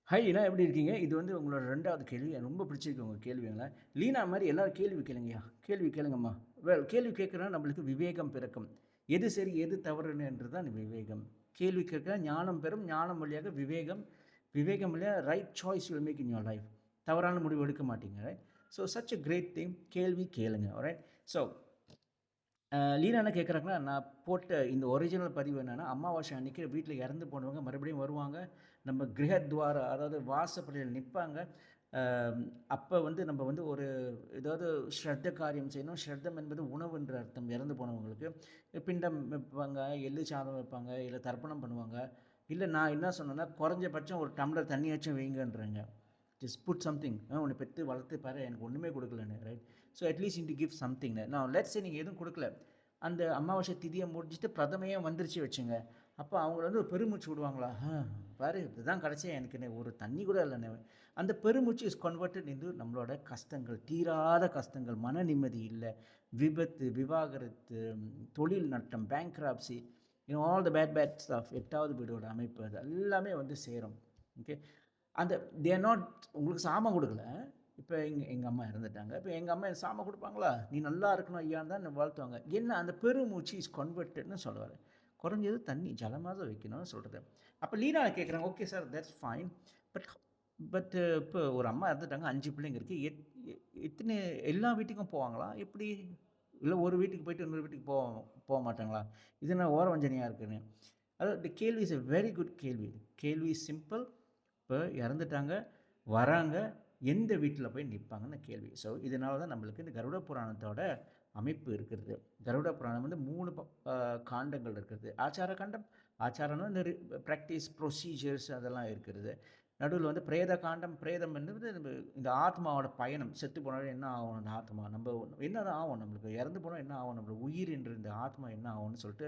Hi Leena எப்படி இருக்கீங்க? இது வந்து உங்களோட 2வது கேள்வி. எனக்கு ரொம்ப பிடிச்சிருக்கு உங்க கேள்விங்கள. லீனா மாரி எல்லாரும் கேள்வி கேளுங்கய்யா. கேள்வி கேளுங்கம்மா. கேள்வி கேட்கிறனா நம்மளுக்கு விவேகம் பிறக்கும். எது சரி, எது தவறுன்றது தான் விவேகம். கேள்வி கேட்க ஞானம் பெறும். ஞானம் வழியாக விவேகம். விவேகம் வழியா right choice you will make in your life. தவறான முடிவு எடுக்க மாட்டீங்க. Right? So such a great thing. கேள்வி கேளுங்க. ஆல்ரைட்? ஸோ லீனா என்ன கேட்குறாங்கன்னா, நான் போட்ட இந்த ஒரிஜினல் பதிவு என்னன்னா, அமாவாசை அன்னைக்கு வீட்ல இறந்து போனவங்க மறுபடியும் வருவாங்க. நம்ம கிரகத்வார அதாவது வாசப்படியில நிப்பாங்க. அ அப்ப வந்து நம்ம வந்து ஒரு ஏதாவது ஸ்ரத்த காரியம் செய்யணும். ஸ்ரத்தம் என்பது உணவுன்ற அர்த்தம் இறந்து போனவங்களுக்கு. பிண்டம் வைப்பாங்க, எள்ளு சாதம் வைப்பாங்க, இல்ல தர்ப்பணம் பண்ணுவாங்க. இல்ல நான் என்ன சொன்னேன்னா, குறைஞ்சபட்சம் ஒரு டம்ளர் தண்ணியாச்சும் வைங்கன்றேங்க. Just put something. உன்னை பெத்து வளர்த்து பாரு, எனக்கு ஒண்ணுமே குடுக்கலன்னு. Right? So at least you give something. Now let's say நீங்க எதுவும் குடுக்கல. அந்த அமாவாசை திதிய முடிச்சுட்டு பிரதமையே வந்துருச்சு வச்சுங்க. அப்ப அவங்கள வந்து ஒரு பெருமூச்சு விடுவாங்களா? பாரு இதுதான் கடைசியா எனக்குன்னு ஒரு தண்ணி கூட இல்லன்னு. அந்த பெருமூச்சு இஸ் கன்வெர்ட்டட் இன்டு நம்மளோட கஷ்டங்கள், தீராத கஷ்டங்கள், மன நிம்மதி இல்ல, விபத்து, விவாகரத்து, தொழில் நட்டம், bankruptcy, all the bad stuff 8வது வீடோட அமைப்பு அது எல்லாமே வந்து சேரும். ஓகே. அந்த தே ஆர் நாட் உங்களுக்கு சாபம் குடுக்கல. இப்ப எங்க எங்க அம்மா இறந்துட்டாங்க. இப்ப எங்க அம்மா எனக்கு சாபம் குடுப்பாங்களா? "நீ நல்லா இருக்கணும் ஐயான்னு" தான் என்ன வாழ்த்துவாங்க. என்ன அந்த பெருமூச்சு இஸ் கன்வெர்ட்டட்ன்னு சொல்ல வரேன். குறைஞ்சது தண்ணி ஜலமாவது வைக்கணும்னு சொல்றது. அப்ப லீனா கேட்குறாங்க, "okay sir that's fine. But but இப்போ ஒரு அம்மா இறந்துட்டாங்க. 5 பிள்ளைங்க இருக்கு. எத்தன எல்லா வீட்டுக்கும் போவாங்களா? எப்படி? இல்ல ஒரு வீட்டுக்கு போயிட்டு இன்னொரு வீட்டுக்கு மாட்டாங்களா? இது என்ன ஓரவஞ்சனையா இருக்குன்னு." அதாவது இந்த கேள்வி இஸ் எ வெரி குட் கேள்வி. கேள்வி சிம்பிள். இப்ப இறந்துட்டாங்க, வராங்க, எந்த வீட்ல போய் நிப்பாங்கன்னு கேள்வி. ஸோ, இதனால தான் நம்மளுக்கு இந்த கருட புராணத்தோட அமைப்பு இருக்கிறது. கருட புராணம் வந்து 3 காண்டங்கள் இருக்கிறது. ஆச்சார காண்டம், ஆச்சாரம்னா இந்த பிராக்டிஸ், ப்ரொசீஜர்ஸ் அதெல்லாம் இருக்கிறது. நடுவுல வந்து பிரேத காண்டம், பிரேதம் என்பது இந்த ஆத்மாவோட பயணம். செத்து போனா என்ன ஆகும் அந்த ஆத்மா? என்னதான் ஆகும் நம்மளுக்கு? இறந்து போனா என்ன ஆகும்? நம்மளோட உயிர் என்ற இந்த ஆத்மா என்ன ஆகும்னு சொல்லிட்டு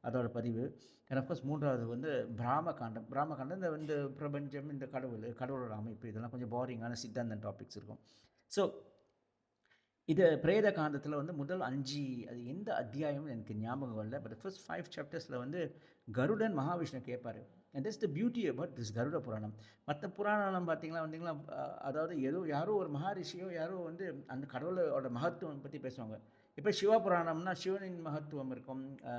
அதோட பதிவு. அண்ட் அஃப்கோர்ஸ் 3வது வந்து பிராம காண்டம். பிராம காண்டம் இந்த இந்த பிரபஞ்சம், இந்த கடவுள், கடவுளோட அமைப்பு இதெல்லாம் கொஞ்சம் போரிங்கான சித்தாந்தம் டாபிக்ஸ் இருக்கும். ஸோ இது பிரேத காண்டத்தில வந்து முதல் 5 அது எந்த அத்தியாயம்னு எனக்கு ஞாபகம் வரல. பட் ஃபர்ஸ்ட் 5 சாப்டர்ஸ்ல வந்து கருடன் மகாவிஷ்ணு கேட்பாரு. And that's the beauty about this Garuda Puranam. மத்த புராணம் பார்த்தீங்கன்னா வந்தீங்கன்னா, அதாவது யாரோ ஒரு மகாரிஷியோ யாரோ வந்து அந்த கடவுளோட மகத்துவம் பத்தி பேசுவாங்க. இப்ப சிவ புராணம்னா சிவனின் மகத்துவம் இருக்கும். அ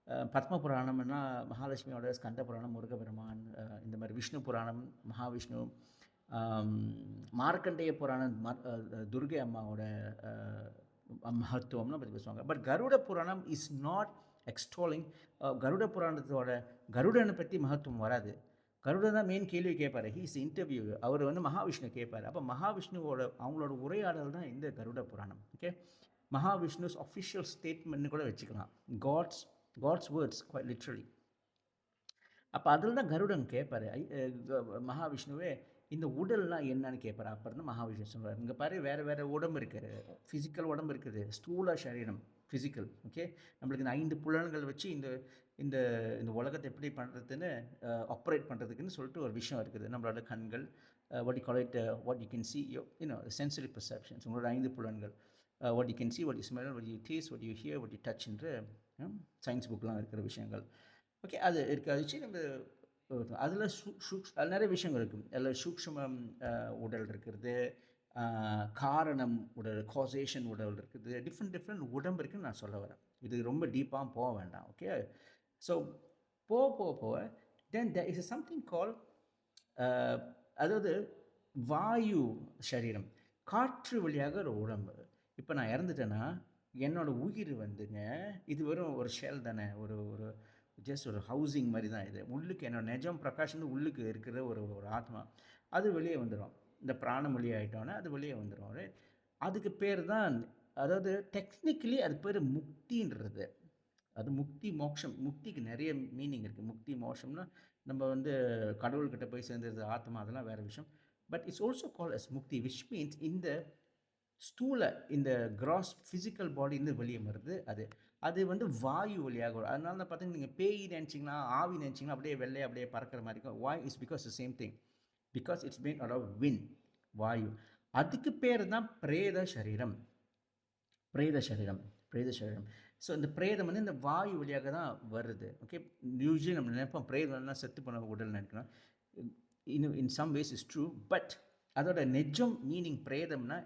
அ பத்ம புராணம்னா மகாலட்சுமியோட, ஸ்கந்த புராணம் முருகப்பெருமான், இந்த மாரி விஷ்ணு புராணம் மகாவிஷ்ணு, ஆம், மார்க்கண்டேய புராணம் துர்கை அம்மாவோட மகத்துவம்னு பற்றி பேசுவாங்க. But Garuda Puranam is not extolling. Garuda புராணத்தோட கருடனை பற்றி மகத்துவம் வராது. கருடன் தான் மெயின் கேள்வி கேட்பாரு. He's interview. அவர் வந்து மகாவிஷ்ணு கேட்பாரு. அப்போ மகாவிஷ்ணுவோட அவங்களோட உரையாடல் தான் இந்த கருட புராணம். ஓகே. மகாவிஷ்ணுஸ் அஃபிஷியல் ஸ்டேட்மெண்ட்னு கூட வச்சுக்கலாம். God's God's words quite literally. அப்ப அதில தான் கருடன் கேட்பாரு. ஐ அ க மகாவிஷ்ணுவே இந்த உடல்னா என்னன்னு கேட்பாரு. அப்புறம் தான் மகாவிஷ்ணு சொல்றாரு. இங்க பாரு வேற வேற உடம்பு இருக்கு. பிசிக்கல் உடம்பு இருக்குது. ஸ்தூல சரீரம் பிசிக்கல். ஓகே. நம்மளுக்கு இந்த 5 புலன்கள் வச்சு இந்த இந்த இந்த உலகத்த எப்படி பண்றதுன்னு ஆப்பரேட் பண்றதுக்குன்னு சொல்லிட்டு ஒரு விஷயம் இருக்குது. நம்மளோட கண்கள், what you call it, what you can see, sensory perceptions உங்களோட 5 புலன்கள். What you can see, what you smell, what you taste, what you here, what you touch என்று சயின்ஸ் புக்லாம் இருக்கிற விஷயங்கள். ஓகே. அது இருக்க வச்சு நம்ம அதில அதில நெறைய விஷயங்கள் இருக்கு. அதில சூக்ஷ்மம் உடல் இருக்கிறது, அ காரணம் உடல், காசேஷன் உடல் இருக்குது. டிஃபரெண்ட் டிஃபரெண்ட் உடம்பு இருக்குன்னு நான் சொல்ல வரேன். இது ரொம்ப டீப்பா வேண்டாம். ஓகே. ஸோ போக then there is something called a அதாவது வாயு சரீரம். காற்று வழியாக ஒரு உடம்பு. இப்ப நான் இறந்துட்டேன்னா, என்னோட உயிர் வந்துங்க, இது வெறும் ஒரு ஷெல் தானே. ஒரு ஒரு ஜஸ்ட் ஒரு ஹவுசிங் மாரி தான் இது. உள்ளுக்கு என்னோட நெஜம் பிரகாஷ் வந்து உள்ளுக்கு இருக்கிற ஒரு ஒரு ஆத்மா. அது வெளிய வந்துரும். இந்த பிராணம் வெளிய ஆயிட்டோனே, அது வெளிய வந்துரும். ரைட்? அதுக்கு பேரு தான், அதாவது டெக்னிக்கலி அது பேரு முக்தின்றது. அது முக்தி, மோக்ஷம். முக்திக்கு நெறைய மீனிங் இருக்கு. முக்தி, மோட்சம்னா நம்ம வந்து கடவுள்கிட்ட போய் சேர்ந்துறது ஆத்மா, அதெல்லாம் வேற விஷயம். But it's also called as mukti, which means இந்த ஸ்தூல இந்த கிராஸ் பிசிக்கல் பாடியிருந்து வெளிய வருது அது. அது வந்து வாயு வழியாக வரும். அதனால தான் பார்த்தீங்கன்னா, நீங்க பேய் நெனச்சீங்கன்னா, ஆவி நெனச்சீங்கன்னா, அப்படியே வெள்ளையா அப்படியே பறக்கிற மாரி இருக்கும். Why is because the same thing. Because it's made out of wind, வாயு. அதுக்கு பேரு தான் பிரேத சரீரம். பிரேத சரீரம், பிரேத சரீரம். ஸோ இந்த பிரேதம் வந்து இந்த வாயு வழியாக தான் வருது. ஓகே. யூசுவலி நம்ம நினைப்போம் பிரேதம்னா செத்து போன உடல் நினைக்கிறோம். In some ways is true. But அதோட நிஜம் மீனிங் பிரேதம்னா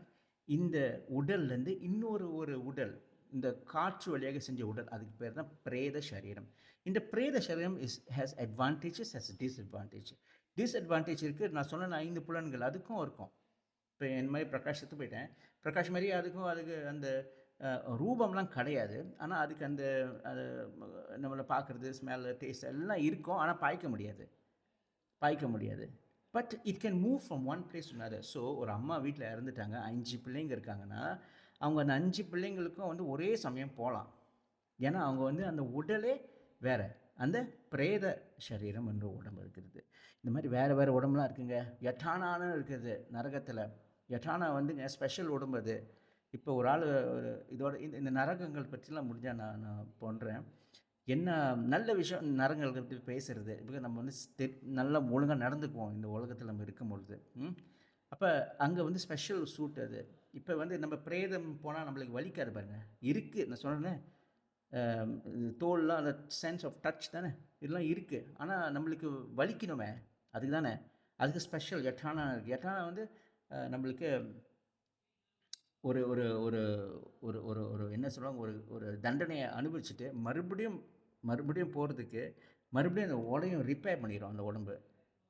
இந்த உடல்லேருந்து இன்னொரு ஒரு உடல், இந்த காற்று வழியாக செஞ்ச உடல், அதுக்கு பேர் தான் பிரேத சரீரம். இந்த பிரேத சரீரம் has advantages, has disadvantage. Disadvantage இருக்குது. நான் சொன்ன 5 புலன்கள் அதுக்கும் இருக்கும். இப்போ என் மாதிரி பிரகாஷ் செத்து போயிட்டேன். பிரகாஷ் மாதிரி அதுக்கு அந்த ரூபம்லாம் கிடையாது. ஆனால் அதுக்கு அந்த நம்மளை பார்க்குறது, ஸ்மெல், டேஸ்ட் எல்லாம் இருக்கும். ஆனால் பாய்க்க முடியாது. But it can move from one place to another. So ஒரு அம்மா வீட்டில் இறந்துட்டாங்க, 5 பிள்ளைங்க இருக்காங்கன்னா, அவங்க அந்த 5 பிள்ளைங்களுக்கும் வந்து ஒரே சமயம் போகலாம். ஏன்னா அவங்க வந்து அந்த உடலே வேற, அந்த பிரேத சரீரம் என்ற உடம்பு இருக்கிறது. இந்த மாதிரி வேறு உடம்புலாம் இருக்குங்க. யட்டானான்னு இருக்குது நரகத்தில். யட்டானா வந்துங்க ஸ்பெஷல் உடம்பு அது. இப்போ ஒரு ஆள் ஒரு இதோட இந்த நரகங்கள் பற்றிலாம் முடிஞ்சால் நான் பண்ணுறேன். என்ன நல்ல விஷயம் நரகங்கள் பற்றி பேசுகிறது. இப்போ நம்ம வந்து நல்லா ஒழுங்காக நடந்துக்குவோம் இந்த உலகத்தில் நம்ம இருக்கும் பொழுது. அப்போ அங்கே வந்து ஸ்பெஷல் சூட் அது. இப்போ வந்து நம்ம பிரேதம் போனால் நம்மளுக்கு வலிக்காது பாருங்க. இருக்குது, நான் சொன்னேன் தோல்லாம் அந்த சென்ஸ் ஆஃப் டச் தானே, இதெல்லாம் இருக்குது. ஆனால் நம்மளுக்கு வலிக்கணுமே, அதுக்கு தானே, அதுக்கு ஸ்பெஷல் யட்டானா வந்து நம்மளுக்கு ஒரு ஒரு ஒரு ஒரு ஒரு ஒரு என்ன சொல்லுவாங்க, ஒரு தண்டனையை அனுபவிச்சுட்டு மறுபடியும் போகிறதுக்கு, மறுபடியும் அந்த உடையும் ரிப்பேர் பண்ணிடும் அந்த உடம்பு.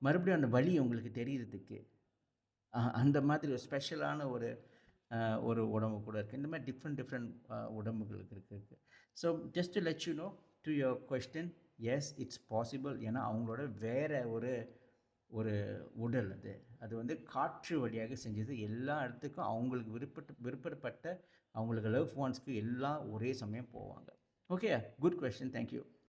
மறுபடியும் அந்த வலி உங்களுக்கு தெரியறதுக்கு அந்த மாதிரி ஒரு ஸ்பெஷலான ஒரு உடம்பு கூட இருக்குது. இந்த மாதிரி டிஃப்ரெண்ட் உடம்புகளுக்கு இருக்குது. So just to let you know to your question, S it's possible. ஏன்னா அவங்களோட வேறு ஒரு உடல் அது வந்து காற்று வழியாக செஞ்சது. எல்லா இடத்துக்கும் அவங்களுக்கு விருப்பப்பட்ட அவங்களுக்கு லவ் ஒன்ஸ்க்கு எல்லாம் ஒரே சமயம் போவாங்க. Okay, good question, thank you.